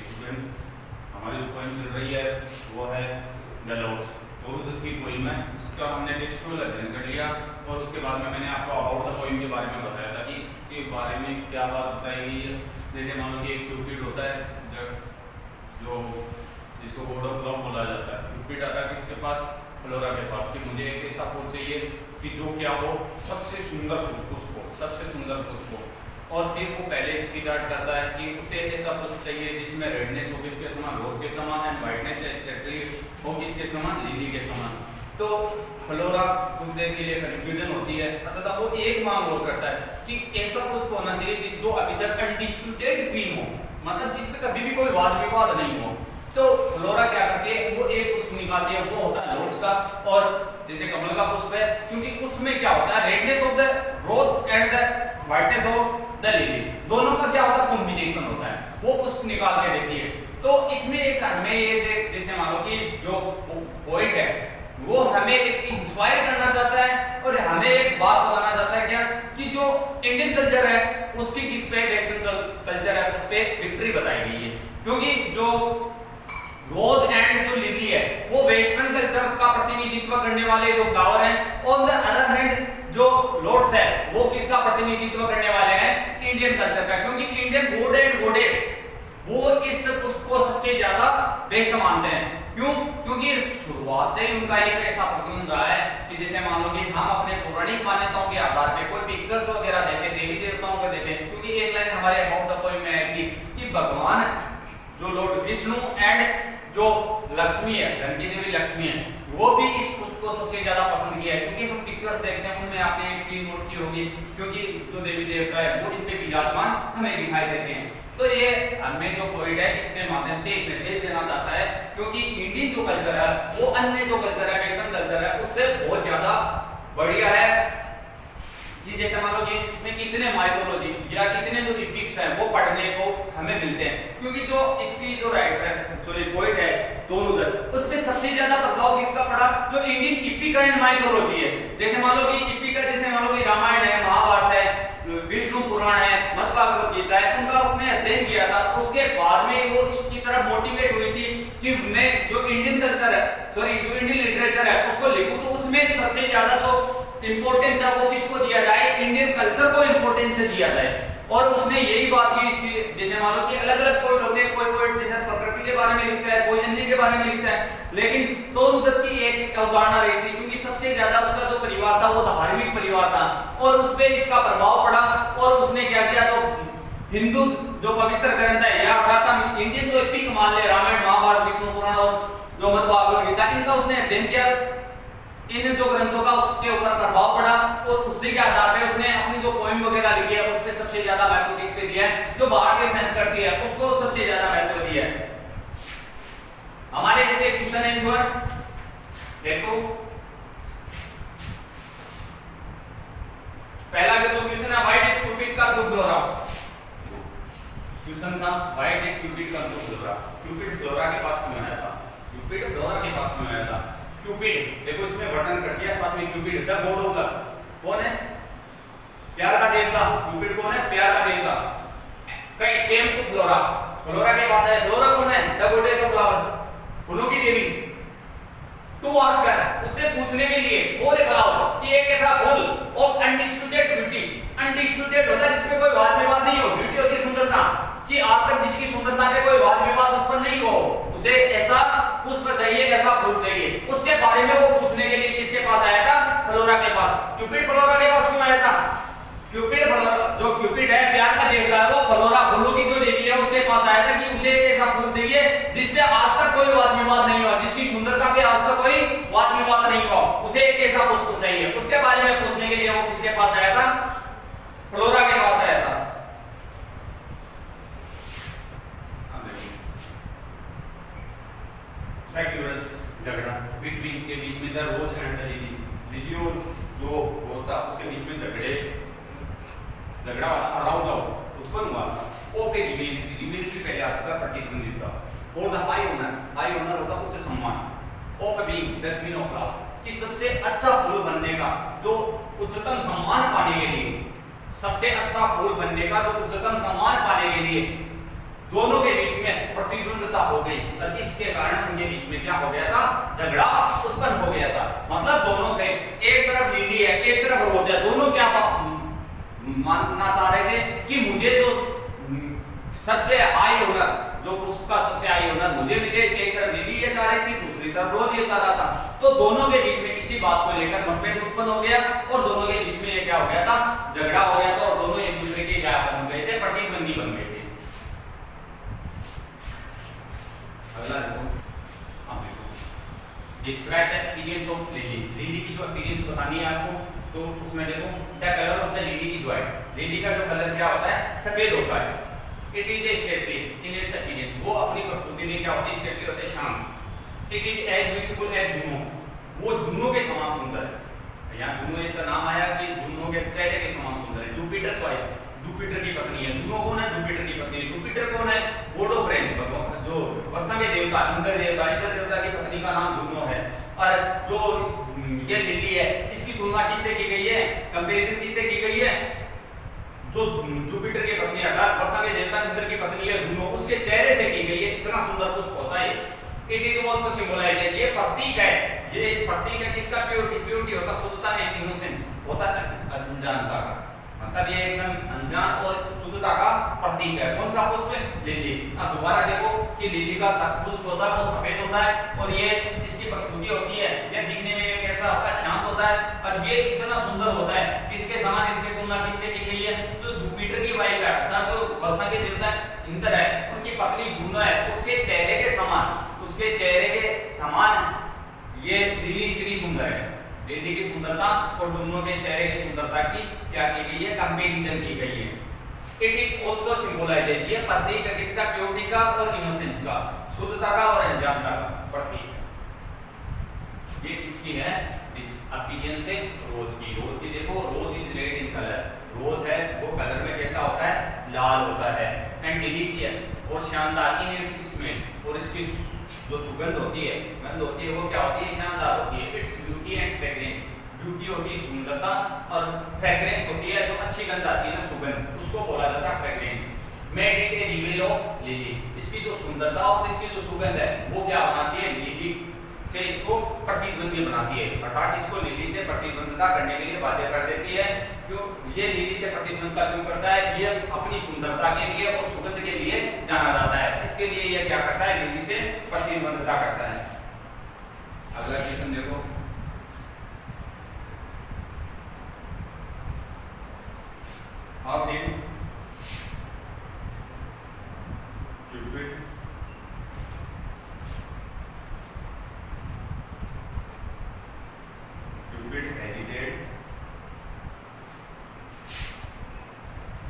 Student, हमारी जो poem चल रही है वो है द लॉर्ड्स तोरूदत्त की पोइम है। इसका हमने टेक्सचुअल अध्ययन कर लिया और उसके बाद में मैंने आपको अबाउट द पोइम के बारे में बताया था कि इसके बारे में क्या बात बताई गई है। जैसे मान लो कि एक क्यूपिड होता है जो जिसको गॉड ऑफ लव बोला जाता है। क्यूपिड आता है किसके पास? फ्लोरा के पास, कि मुझे एक ऐसा फूल चाहिए कि जो क्या हो, सबसे सुंदर पुष्प हो, सबसे सुंदर पुष्प हो। और फिर वो पहले इसकी चार्ट करता है कि उसे ऐसा पुष्प चाहिए जिसमें रेडनेस हो किसके समान? रोज के समान, एंड वाइटनेस एक्सेट्री हो किसके समान? लिली के समान। तो फ्लोरा कुछ देर के लिए कंफ्यूजन होती है, तथा वो एक मांग और करता है कि ऐसा पुष्प होना चाहिए जो अभी तक अनडिस्प्यूटेड क्वीन हो, मतलब जिसपे कभी भी कोई वाद विवाद नहीं हो। तो फ्लोरा क्या करती है, वो एक पुष्प निकालती है, वो होता है लोटस का। और जैसे कमल का पुष्प है, क्योंकि उसमें क्या होता है, redness of the rose and the whiteness of the lily, दोनों का क्या होता है, कॉम्बिनेशन होता है, वो पुष्प निकाल के देती है। तो इसमें एक हमें ये जैसे मान लो कि जो पोइट है वो हमें एक इंस्पायर करना चाहता है और हमें एक बात बताना चाहता है क्या, कि जो इंडियन कल्चर है उसकी किस पे, वेस्टर्न कल्चर है उस पे विक्ट्री बताई गई है। क्योंकि जो रोज एंड जो लिली है वो वेस्टर्न कल्चर का प्रतिनिधित्व करने वाले जो फ्लावर हैं। ऑन द अदर हैंड जो लोटस है वो किसका प्रतिनिधित्व करने वाले हैं? इंडियन कल्चर का। क्योंकि इंडियन गॉड एंड गॉडेस वो इस पुष्प को सबसे ज्यादा बेस्ट मानते हैं। क्यों? क्योंकि शुरुआत से ही उनका एक ऐसा प्रबंध रहा है कि जैसे मान लो कि हम अपने पौराणिक मान्यताओं के आधार पे कोई पिक्चर्स वगैरह देखें, देवी देवताओं को देखें। क्योंकि एक लाइन हमारे अबाउट द पोएम में है कि भगवान जो लॉर्ड विष्णु एंड जो लक्ष्मी है, धन की देवी लक्ष्मी है, वो भी इस पुष्प को सबसे ज्यादा पसंद किया है। क्योंकि हम पिक्चर्स देखते हैं उनमें आपने एक चीज नोट की होगी, क्योंकि जो देवी देवता है वो इन पे विराजमान हमें दिखाई देते हैं। तो ये हमें जो पोइट है इसके माध्यम से एक मैसेज देना चाहता है, क्योंकि इंडियन जो कल्चर है वो अन्य जो कल्चर है, वेस्टर्न कल्चर है, उससे बहुत ज्यादा बढ़िया है। कि जैसे मान लो कि इसमें कितने माइथोलॉजी या कितने जो इपिक्स हैं वो पढ़ने को हमें मिलते हैं। क्योंकि जो इसकी जो राइटर है, जो पोइट है तोरूदत्त, उस पे सबसे ज्यादा प्रभाव किसका पड़ा? जो इंडियन इपिक एंड माइथोलॉजी है। जैसे मान लो कि इपिक है, जैसे मान लो कि रामायण है, महाभारत है, विष्णु पुराण है, मद्भागवत गीता है, उनका उसने अध्ययन किया था। उसके बाद में वो इसकी तरफ मोटिवेट हुई थी कि मैं जो इंडियन कल्चर है, सॉरी जो इंडियन लिटरेचर है उसको लिखूं, तो उसमें सबसे ज्यादा जो इंपोर्टेंस है वो किसको दिया जाए? इंडियन कल्चर को इंपोर्टेंस दिया जाए। और उसने यही बात की कि जैसे मान लो कि अलग अलग पोइट होते हैं, कोई पोइट जैसे प्रकृति के बारे में लिखता है, कोई अन्य के बारे में लिखता है, लेकिन तोरूदत्त की एक अवधारणा रही थी, क्योंकि सबसे ज्यादा उसका जो परिवार था वो धार्मिक परिवार था और उस पे इसका प्रभाव पड़ा। और उसने क्या किया, तो हिंदू जो पवित्र ग्रंथ है या अर्थात इंडियन जो एपिक मान ले, रामायण महाभारत विष्णु पुराण और जो मद्भागवत गीता, इनका उसने अध्ययन किया, इन जो ग्रंथों का उसके ऊपर प्रभाव पड़ा और उसी के आधार पे उसने अपनी जो पोएम वगैरह लिखी है उस पे सबसे ज्यादा महत्व किस पे दिया है? जो बाहर के सेंस करती है उसको सबसे ज्यादा महत्व दिया है। हमारे इसके क्वेश्चन आंसर देखो, पहला जो क्वेश्चन है, why did Cupid come to Flora? Question था why did Cupid come to Flora? Cupid Flora के पास क्यों आया था? क्यूपिड फ्लोरा के पास क्यों आया था? क्यूपिड देखो इसमें वर्णन कर दिया, साथ में Cupid the god of love, कौन है? प्यार का देवता। क्यूपिड कौन है? प्यार का देवता। कहीं केम टू फ्लोरा, फ्लोरा के पास है। फ्लोरा कौन है? द गॉडेस ऑफ फ्लावर, फूलों की देवी। टू आस्क कर, उससे पूछने के लिए, वो बताओ कि एक ऐसा फूल ऑफ अनडिस्प्यूटेड ब्यूटी, अनडिस्प्यूटेड होता है जिसमें कोई वाद विवाद नहीं हो, ब्यूटी होती है सुंदरता, कि आज तक जिसकी सुंदरता पे कोई वाद विवाद उत्पन्न नहीं हो, उसे ऐसा पुष्प चाहिए, ऐसा फूल चाहिए। उसके बारे में वो पूछने के लिए किसके पास आया था? फ्लोरा के पास। क्यूपिड फ्लोरा के पास क्यों आया था? क्यूपिड जो क्यूपिड है, प्यार का देवता है, वो फ्लोरा फूलों की जो देवी है उसके पास आया था कि उसे एक ऐसा फूल चाहिए जिसपे आज तक कोई वाद विवाद नहीं हुआ, जिसकी सुंदरता पे आज तक कोई वाद विवाद नहीं हुआ, उसे एक ऐसा पुष्प चाहिए। उसके बारे में पूछने के लिए वो किसके पास आया था? फ्लोरा के पास आया था। झगड़ा बिटवीन के बीच में, the rose and the lily, lily और जो रोज था उसके बीच में झगड़ा वाला अराउजल उत्पन्न हुआ था। ओ पे रिवील से पहले आ चुका प्रतिबंधित था। फॉर द हाई ऑनर होता उच्च सम्मान, ओ पे being the queen of love, कि सबसे अच्छा फूल बनने का जो उच्चतम सम्मान पाने के लिए, सबसे अच्छा फूल बनने का जो उच्चतम सम्मान पाने के लिए दोनों के बीच में प्रतिद्वंदता हो गई और इसके कारण उनके बीच में क्या हो गया था, झगड़ा उत्पन्न हो गया था। मतलब दोनों के, एक तरफ लिली है एक तरफ रोज है, दोनों क्या मानना चाह रहे थे कि मुझे जो सबसे हाई ऑनर, जो पुष्प का सबसे हाई ऑनर मुझे मिले। एक तरफ लिली ये चाह रही थी, दूसरी तरफ रोज ये चाह रहा था। तो दोनों के बीच में इसी बात को लेकर मतभेद उत्पन्न हो गया और दोनों के बीच में ये क्या हो गया था, झगड़ा हो गया था और दोनों एक दूसरे के क्या बन गए थे, प्रतिद्वंदी बन गए थे। अगला देखो, आप देखो, describe the appearance of lily. Lily की जो अपीयरेंस बतानी है आपको, तो उसमें देखो, the colour of the lily is white. Lily का जो कलर क्या होता है, सफेद होता है। It is a stately in its appearance, वो अपनी प्रस्तुति में क्या होती है, स्टेटली होते हैं, शांत। It is as beautiful as Juno, वो जूनो के समान सुंदर है। यहाँ जूनो ऐसा नाम आया कि जूनो के चेहरे के समान सुंदर है। जुपिटर वाइफ, जुपिटर की पत्नी है। जूनो कौन है, जुपिटर की पत्नी है। जुपिटर कौन है, गॉड ऑफ रेन, जो वर्षा के देवता, इंद्र देवता, इंद्र देवता की पत्नी का नाम जूनो है। और जो ये लिली है, इसकी तुलना किससे की गई है, कंपैरिजन किससे की गई है, जो जुपिटर की पत्नी अर्थात वर्षा के देवता इंद्र की पत्नी है जूनो, उसके चेहरे से की गई है। इतना सुंदर पुष्प होता है। इट इज आल्सो सिंबलाइज, ये प्रतीक है, ये प्रतीक है किसका, प्योरिटी। प्योरिटी होता शुद्धता एंड इनोसेंस, होता अनजानता का, मतलब ये एकदम अनजान और शुद्धता का प्रतीक है। कौन सा पुष्प, लिली। अब दोबारा देखो कि लिली का पुष्प होता है वो सफेद होता है और ये इसकी प्रस्तुति होती है, ये दिखने में कैसा होता है, शांत होता है और ये इतना सुंदर होता है। किसके समान, इसकी तुलना किससे की गई है, जो जुपिटर की वाइफ है अर्थात जो वर्षा के देवता इंद्र है, उनकी पत्नी जूनो है, उसके चेहरे के समान, उसके चेहरे के समान ये लिली इतनी सुंदर है। लिली की सुंदरता और जूनो के चेहरे की सुंदरता की क्या की गई है, कंपैरिजन की गई है। इट इज आल्सो सिंबलाइजेज, ये प्रतीक है किसका, प्योरिटी का और इनोसेंस का, शुद्धता का और अनजानता का प्रतीक है। ये किसकी है, इस अपीयरेंस से रोज की। रोज की देखो, रोज इज रेड इन कलर, रोज है वो कलर में कैसा होता है, लाल होता है। एंड डिलीशियस और शानदार इन इट्स स्मेल, और इसकी जो सुगंध होती है, गंध होती है, वो क्या होती है, शानदार होती है। Its beauty and fragrance, beauty होती है सुंदरता और फ्रेग्रेंस होती है जो अच्छी गंध आती है ना, सुगंध, उसको बोला जाता है fragrance. Made it A reveal of lily, इसकी जो सुंदरता और इसकी जो सुगंध है वो क्या बनाती है, लिली से इसको प्रतिद्वंदी बनाती है, अर्थात इसको लिली से प्रतिद्वंदिता करने के लिए बाध्य कर देती है। क्यों, ये लिली से प्रतिद्वंदिता क्यों करता है, ये अपनी सुंदरता के लिए और सुगंध के लिए जाना जाता है, इसके लिए ये क्या करता है, लिली से प्रतिद्वंदिता करता है। अगला क्वेश्चन देखो, how did Cupid hesitate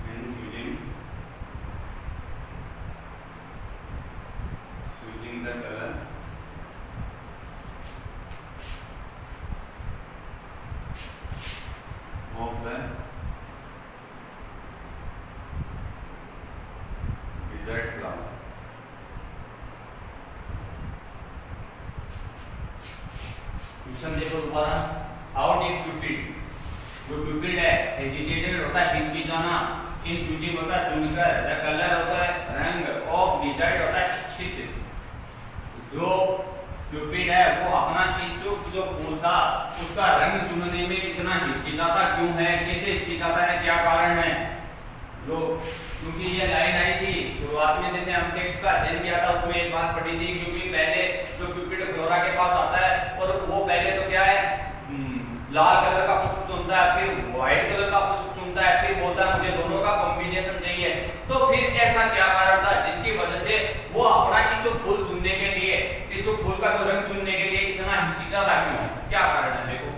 when choosing the color of the desired flower. Question देखो दोबारा, हाउ डिड क्यूपिड, जो क्यूपिड है हेजिटेटेड होता है हिचकिचाना, इन चूजिंग होता है चुनकर, द कलर होता है रंग, ऑफ डिजायर्ड होता है इच्छित। जो क्यूपिड है वो अपना इच्छुक जो फूल था उसका रंग चुनने में इतना हिचकिचाता क्यों है, कैसे हिचकिचाता है, क्या कारण है। जो क्योंकि ये लाइन आई थी शुरुआत में, जैसे हम टेक्स्ट का अध्ययन किया था उसमें एक बात पढ़ी थी, क्योंकि पहले जो क्यूपिड फ्लोरा के पास आता है और वो पहले तो क्या है, लाल कलर का पुष्प चुनता है, फिर व्हाइट कलर का पुष्प चुनता है, फिर बोलता है मुझे दोनों का कॉम्बिनेशन चाहिए। तो फिर ऐसा क्या कारण था जिसकी वजह से वो अपना इच्छुक फूल चुनने के लिए, इच्छुक फूल का तो रंग चुनने के लिए इतना हिचकिचाता क्यों है, क्या कारण है, देखो।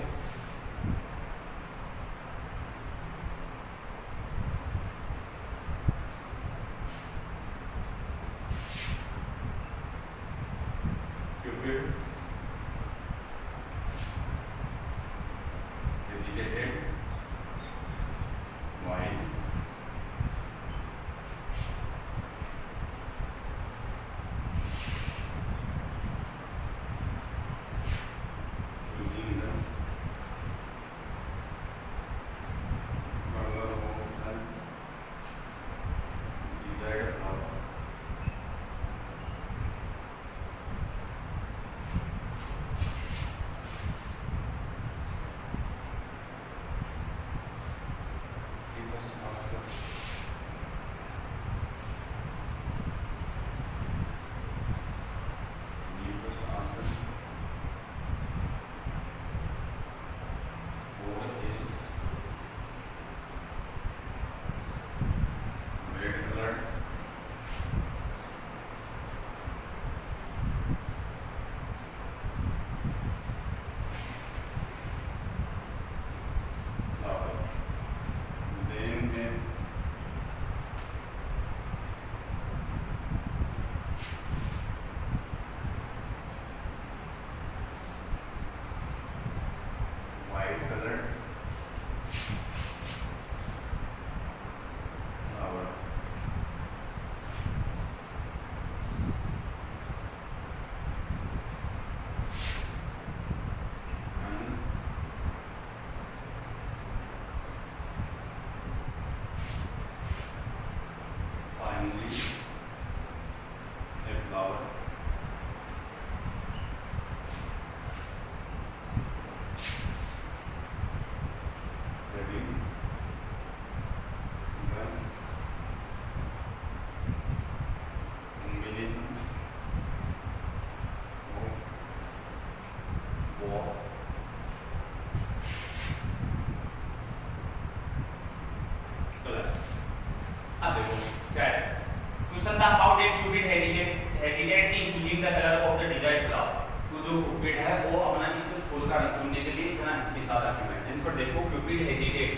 पर देखो Cupid hesitated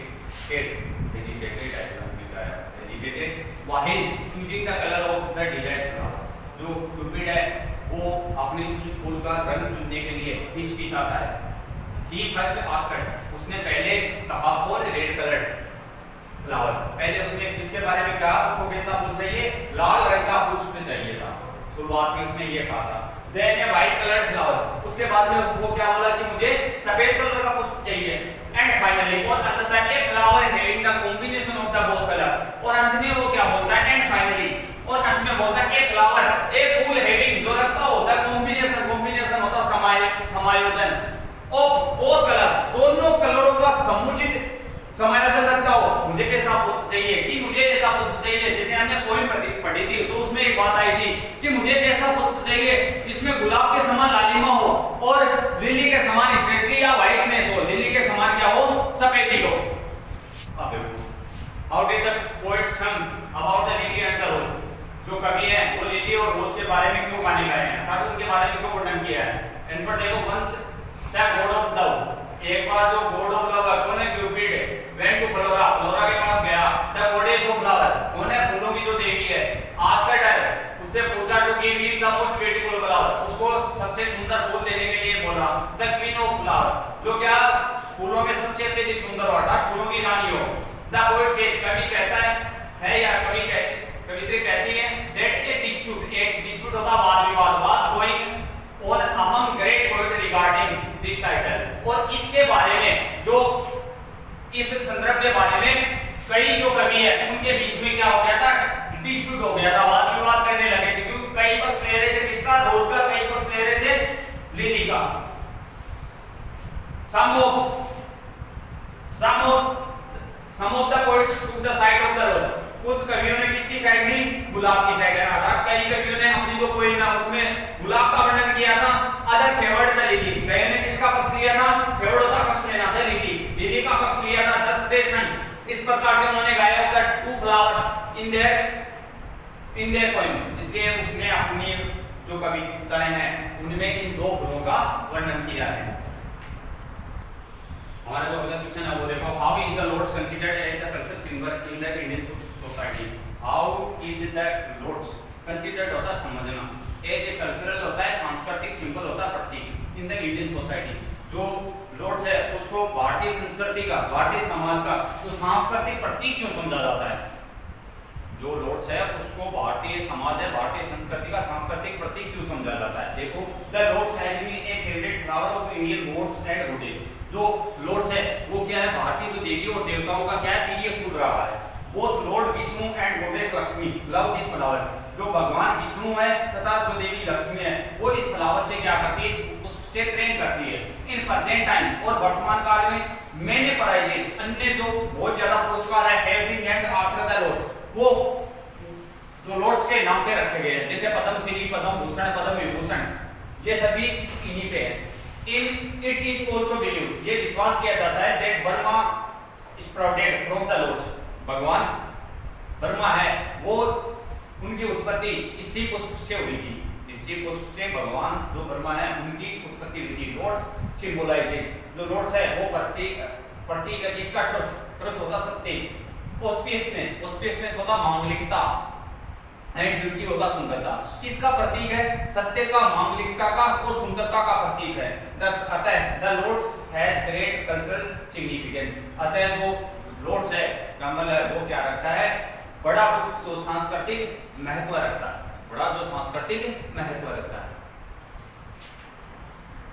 while choosing the colour of the desired flower. जो क्यूपिड है वो अपने कुछ फूल का रंग चुनने के लिए हिचकिचाता है। ही फर्स्ट आस्क्ड, उसने पहले कहा फॉर रेड कलर्ड फ्लावर। पहले उसने इसके बारे में कहा उसको कैसा फूल चाहिए, लाल रंग का पुष्प चाहिए था। शुरुआत में उसने ये कहा था। Then a white coloured flower, उसके बाद में वो क्या बोला कि मुझे सफेद कलर का पुष्प चाहिए। एंड फाइनली, और अंततः a flower having the combination of the both colours, और अंत में वो क्या बोलता है, एंड फाइनली, और अंत में बोलता है a flower, A fool having, जो रखता होता है कॉम्बिनेशन होता है समायोजन ऑफ बोथ कलर्स, दोनों कलरों का समुचित समायोजन रखता हो। मुझे कैसा पुष्प चाहिए, कि मुझे कैसा पुष्प चाहिए, जैसे हमने पोएम पढ़ी थी तो उसमें एक बात आई थी कि मुझे कैसा पुष्प चाहिए जिसमें गुलाब के समान लालिमा हो और लिली के समान स्ट्रेटली या व्हाइटनेस हो, लिली के समान क्या हो, सफेदी हो। अब देखो, how did the poet sum about the lily and the rose. जो कवि है वो लिली और रोज के बारे में क्यों गाने गाए हैं, अर्थात उनके बारे में क्यों वर्णन किया है। आंसर देखो, once the god of love, एक बार जो गॉड ऑफ लव है कौन है, Cupid, went to Flora, Flora के पास गया। द गॉडेस ऑफ फ्लावर, कौन है, फूलों की जो देवी है। आस्क्ड हर, उससे पूछा to give him the most beautiful flower, उसको सबसे सुंदर फूल देने के लिए बोला। द क्वीन ऑफ फ्लावर, जो क्या फूलों में सबसे अत्यधिक सुंदर हो, अर्थात फूलों की रानी हो। द पोएट सेज, कवि कहता है या कवित्री कहती है दैट एक डिस्प्यूट होता वाद विवाद, was going on among great poet regarding this title, और इसके बारे में, जो इस संदर्भ के बारे में कई जो कवि है उनके बीच में क्या हो गया था, डिस्प्यूट हो गया था, वाद विवाद करने लगे थे, क्योंकि कई पक्ष ले रहे थे किसका, रोज का, कई पक्ष ले रहे थे लिली का। some of the poets took the side of the rose, कुछ कवियों ने किसकी साइड ली, गुलाब की साइड है। अर्थात कई कवियों ने अपनी जो पोएम है उसमें गुलाब का वर्णन किया था। अदर फेवर्ड द लिली, कई ने किसका पक्ष लिया था, फेवर्ड होता पक्ष लेना, द लिली का पक्ष लिया था। दस देश नहीं, इस प्रकार से उन्होंने गाया the two flowers in their poem, इसलिए उसने अपनी जो कविताएं हैं उनमें इन दो फूलों का वर्णन किया है। हमारा जो अगला क्वेश्चन है वो देखो, how is the lotus considered as the cultural symbol in the Indian society. How is the lotus considered होता है समझना, एज ए कल्चरल होता है, सांस्कृतिक सिंबल होता है, प्रतीक इन द इंडियन सोसाइटी। जो लॉर्ड्स है उसको भारतीय संस्कृति का, भारतीय समाज का जो सांस्कृतिक प्रतीक क्यों समझा जाता है। जो लॉर्ड्स है उसको भारतीय समाज है, भारतीय संस्कृति का सांस्कृतिक प्रतीक क्यों समझा जाता है। देखो, the lotus has been a favourite flower of Indian gods and goddess. जो लॉर्ड्स है वो क्या है, भारतीय जो देवी और देवताओं का क्या है, प्रिय फूल रहा है। Both Lord Vishnu and goddess Lakshmi love this flower, जो भगवान विष्णु है तथा जो देवी लक्ष्मी है वो इस फ्लावर से क्या करती है, उससे प्रेम करती है। इन प्रेजेंट टाइम, और वर्तमान काल में मैंने प्राइज, अन्य जो बहुत ज्यादा पुरस्कार है have been named after the lotus, वो जो लॉर्ड्स के नाम पे रखे गए हैं, जैसे पद्मश्री, पद्म भूषण, पद्म विभूषण, ये सभी इस इन्हीं पे है। In it is also believe, ये विश्वास किया जाता है that Brahma sprouted from the lotus, भगवान ब्रह्मा है वो उनकी उत्पत्ति इसी पुष्प से हुई थी। इसी पुष्प से भगवान जो ब्रह्मा है उनकी उत्पत्ति हुई थी। लॉर्ड्स सिंबलाइजेज, जो लॉर्ड्स है वो प्रतीक है किसका, ट्रुथ होता सत्य, ऑस्पिशियसनेस होता मांगलिकता, एंड ब्यूटी होता सुंदरता। किसका प्रतीक है, सत्य का, मांगलिकता का और सुंदरता का प्रतीक है। अतः the lotus has great cultural significance, अतः जो लॉर्ड्स है कमल है वो क्या रखता है, बड़ा जो सांस्कृतिक महत्व रखता है, बड़ा जो सांस्कृतिक महत्व रखता है।